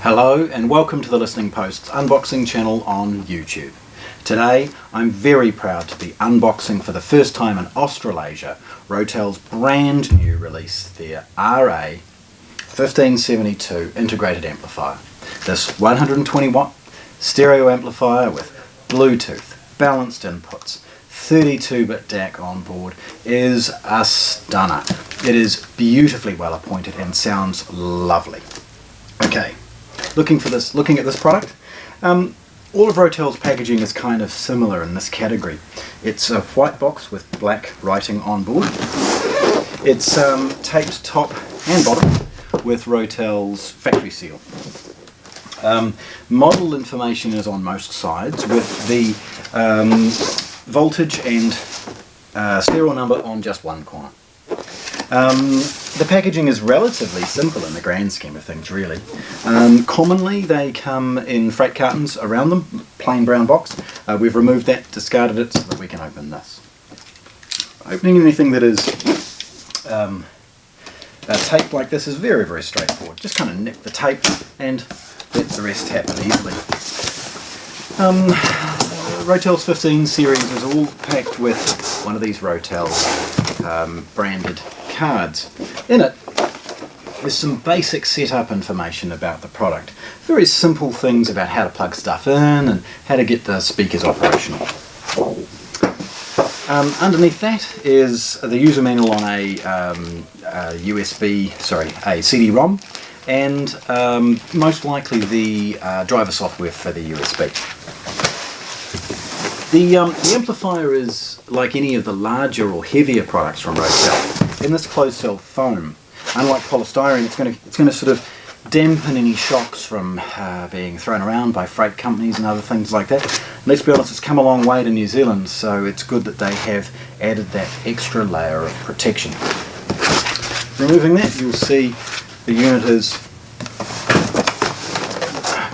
Hello and welcome to the Listening Post's unboxing channel on YouTube. Today I'm very proud to be unboxing for the first time in Australasia Rotel's brand new release, their RA-1572 integrated amplifier. This 120 watt stereo amplifier with Bluetooth, balanced inputs, 32-bit DAC on board is a stunner. It is beautifully well appointed and sounds lovely. Okay. Looking at this product, all of Rotel's packaging is kind of similar in this category. It's a white box with black writing on board. It's taped top and bottom with Rotel's factory seal. Model information is on most sides with the voltage and serial number on just one corner. The packaging is relatively simple in the grand scheme of things, really. Commonly they come in freight cartons around them, plain brown box. We've removed that, discarded it so that we can open this. Opening anything that is taped like this is very, very straightforward. Just kind of nip the tape and let the rest happen easily. Rotel's 15 series is all packed with one of these Rotel branded cards. In it, there's some basic setup information about the product. Very simple things about how to plug stuff in and how to get the speakers operational. Underneath that is the user manual on a CD-ROM and most likely the driver software for the USB. The amplifier is like any of the larger or heavier products from Rotel. In this closed cell foam, unlike polystyrene, it's going to sort of dampen any shocks from being thrown around by freight companies and other things like that. And let's be honest, it's come a long way to New Zealand, so it's good that they have added that extra layer of protection. Removing that, you'll see the unit is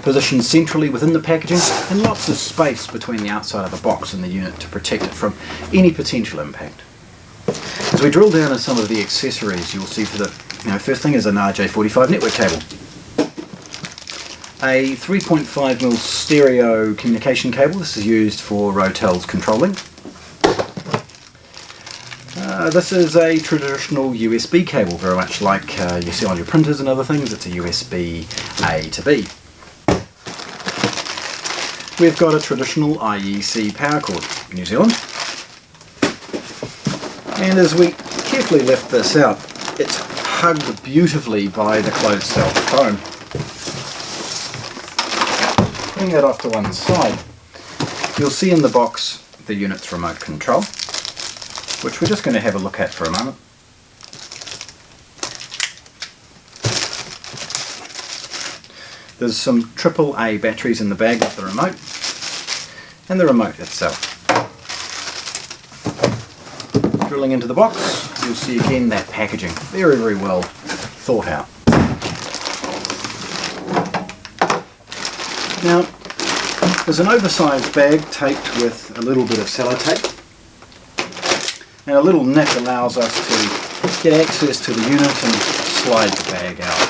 positioned centrally within the packaging and lots of space between the outside of the box and the unit to protect it from any potential impact. As we drill down into some of the accessories, you'll see for the first thing is an RJ45 network cable, a 3.5mm stereo communication cable. This is used for Rotel's controlling. This is a traditional USB cable, very much like you see on your printers and other things. It's a USB A to B. We've got a traditional IEC power cord, New Zealand. And as we carefully lift this out, it's hugged beautifully by the closed cell foam. Bring that off to one side. You'll see in the box the unit's remote control, which we're just going to have a look at for a moment. There's some AAA batteries in the bag with the remote, and the remote itself. Drilling into the box, you'll see again that packaging, very, very well thought out. Now, there's an oversized bag taped with a little bit of sellotape, and a little nick allows us to get access to the unit and slide the bag out.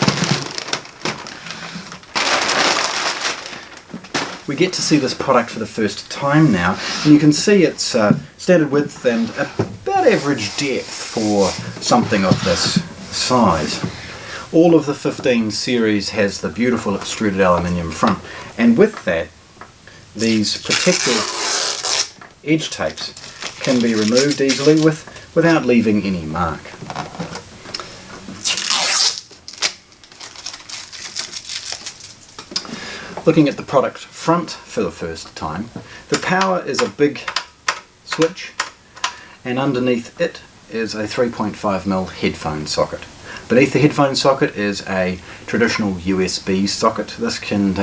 We get to see this product for the first time now, and you can see it's standard width and about average depth for something of this size. All of the 15 series has the beautiful extruded aluminium front, and with that these protective edge tapes can be removed easily without leaving any mark. Looking at the product front for the first time, the power is a big switch, and underneath it is a 3.5mm headphone socket. Beneath the headphone socket is a traditional USB socket. This can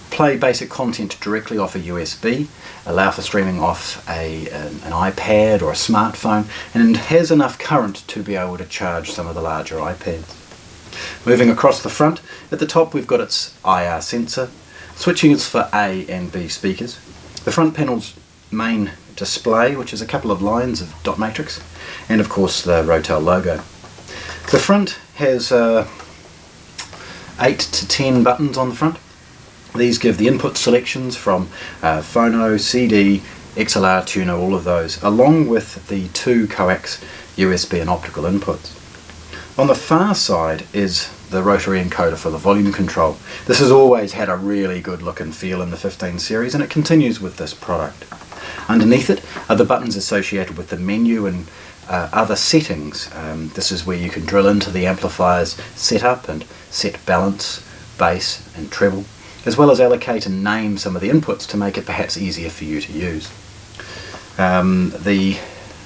play basic content directly off a USB, allow for streaming off an iPad or a smartphone, and has enough current to be able to charge some of the larger iPads. Moving across the front, at the top we've got its IR sensor. Switching is for A and B speakers. The front panel's main display, which is a couple of lines of dot matrix, and of course the Rotel logo. The front has 8 to 10 buttons on the front. These give the input selections from phono, CD, XLR, tuner, all of those, along with the 2 coax USB and optical inputs. On the far side is the rotary encoder for the volume control. This has always had a really good look and feel in the 15 series, and it continues with this product. Underneath it are the buttons associated with the menu and other settings. This is where you can drill into the amplifier's setup and set balance, bass and treble, as well as allocate and name some of the inputs to make it perhaps easier for you to use. The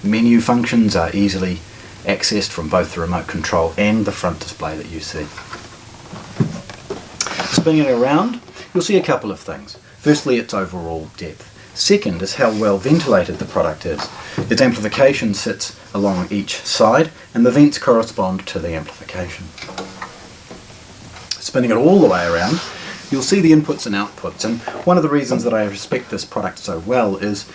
menu functions are easily accessed from both the remote control and the front display that you see. Spinning it around, you'll see a couple of things. Firstly, its overall depth. Second is how well ventilated the product is. Its amplification sits along each side and the vents correspond to the amplification. Spinning it all the way around, you'll see the inputs and outputs, and one of the reasons that I respect this product so well is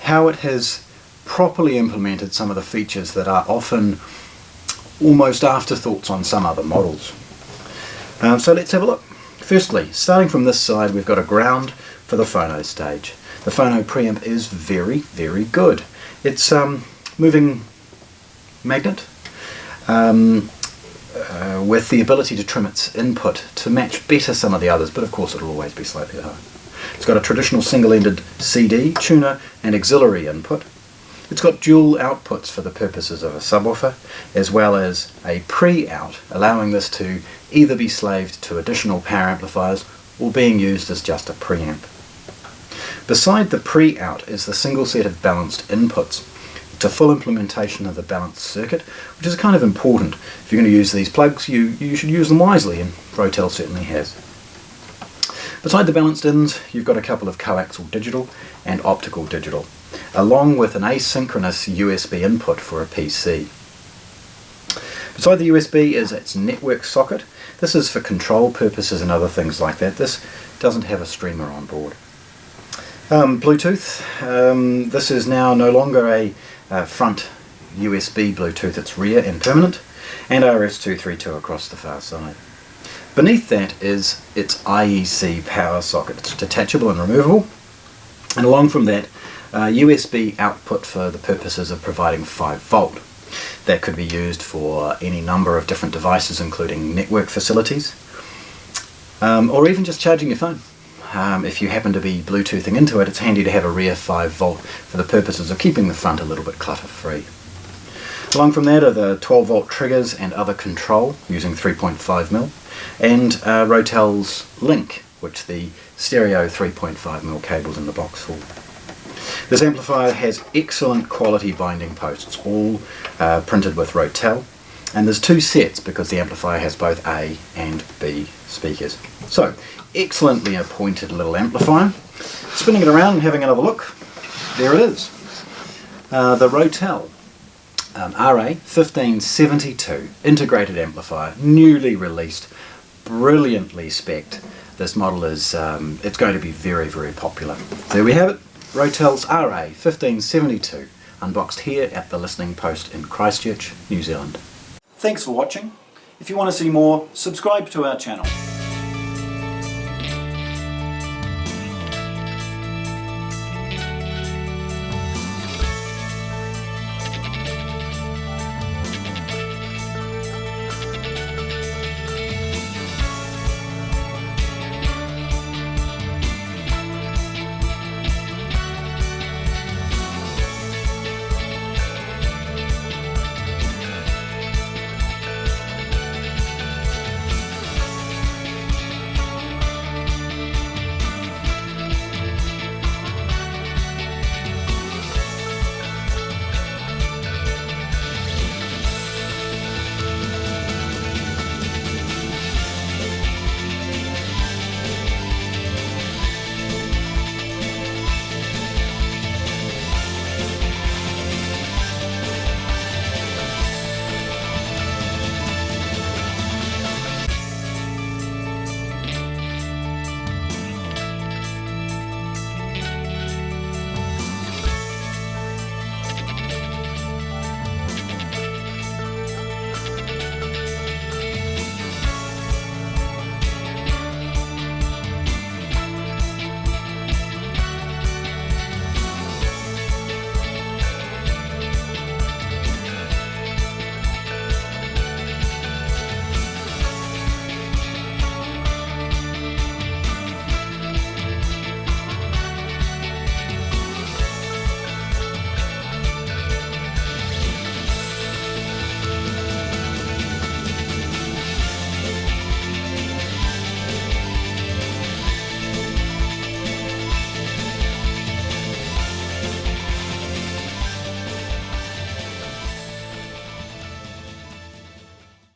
how it has properly implemented some of the features that are often almost afterthoughts on some other models. So let's have a look. Firstly, starting from this side, we've got a ground for the phono stage. The phono preamp is very, very good. It's moving magnet with the ability to trim its input to match better some of the others, but of course it'll always be slightly lower. It's got a traditional single-ended CD, tuner and auxiliary input. It's got dual outputs for the purposes of a subwoofer, as well as a pre-out, allowing this to either be slaved to additional power amplifiers or being used as just a preamp. Beside the pre-out is the single set of balanced inputs. It's a full implementation of the balanced circuit, which is kind of important. If you're going to use these plugs, you should use them wisely, and Rotel certainly has. Beside the balanced ins, you've got a couple of coaxial digital and optical digital, along with an asynchronous USB input for a PC. Beside the USB is its network socket. This is for control purposes and other things like that. This doesn't have a streamer on board. Bluetooth. This is now no longer a front USB Bluetooth, it's rear and permanent, and RS-232 across the far side. Beneath that is its IEC power socket. It's detachable and removable, and along from that, USB output for the purposes of providing 5 volt. That could be used for any number of different devices, including network facilities, or even just charging your phone. If you happen to be Bluetoothing into it, it's handy to have a rear 5 volt for the purposes of keeping the front a little bit clutter free. Along from that are the 12 volt triggers and other control using 3.5mm, and Rotel's link, which the stereo 3.5mm cable's in the box for. This amplifier has excellent quality binding posts, all printed with Rotel, and there's 2 sets because the amplifier has both A and B speakers. So, excellently appointed little amplifier. Spinning it around and having another look, there it is. The Rotel RA-1572 integrated amplifier, newly released, brilliantly spec'd. This model is it's going to be very, very popular. There we have it, Rotel's RA-1572, unboxed here at the listening post in Christchurch, New Zealand. Thanks for watching. If you want to see more, subscribe to our channel.